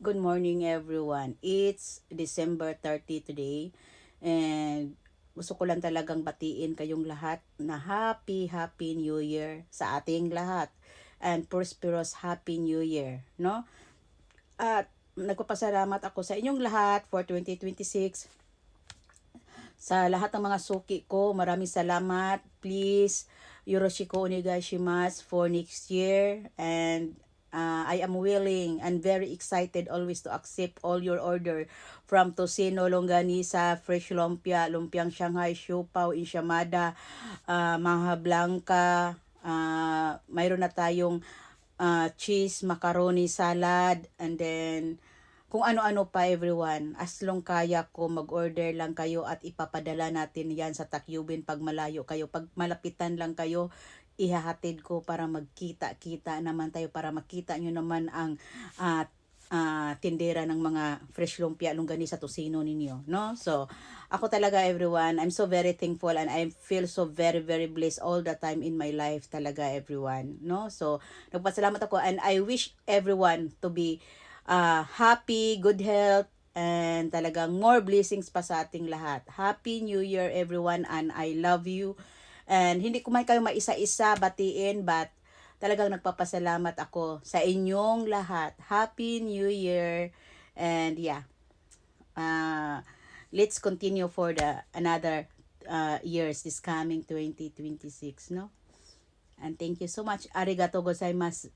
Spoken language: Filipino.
Good morning everyone. It's December 30 today and gusto ko lang talagang batiin kayong lahat na Happy New Year sa ating lahat and prosperous Happy New Year, no? At nagpapasalamat ako sa inyong lahat for 2026. Sa lahat ng mga suki ko, maraming salamat. Please, Yoroshiko onegaishimasu for next year and I am willing and very excited always to accept all your order from Tocino, Longanisa, Fresh Lumpia, Lumpiang Shanghai, Siupaw, Insyamada, Maha Blanca, mayroon na tayong cheese, macaroni, salad, and then kung ano-ano pa everyone. As long kaya ko, mag-order lang kayo at ipapadala natin yan sa Takyubin pag malayo kayo. Pag malapitan lang kayo, ihahatid ko para magkita-kita naman tayo, para makita nyo naman ang tindera ng mga fresh lumpia longganisa tocino ninyo, no? So ako talaga everyone, I'm so very thankful and I feel so very blessed all the time in my life talaga everyone, no? So nagpasalamat ako and I wish everyone to be happy, good health, and talagang more blessings pa sa ating lahat. Happy New Year everyone and I love you. And hindi ko man kayo maisa-isa batiin but talagang nagpapasalamat ako sa inyong lahat. Happy New Year. And yeah, let's continue for the another years this coming 2026, no? And thank you so much. Arigato gozaimasu.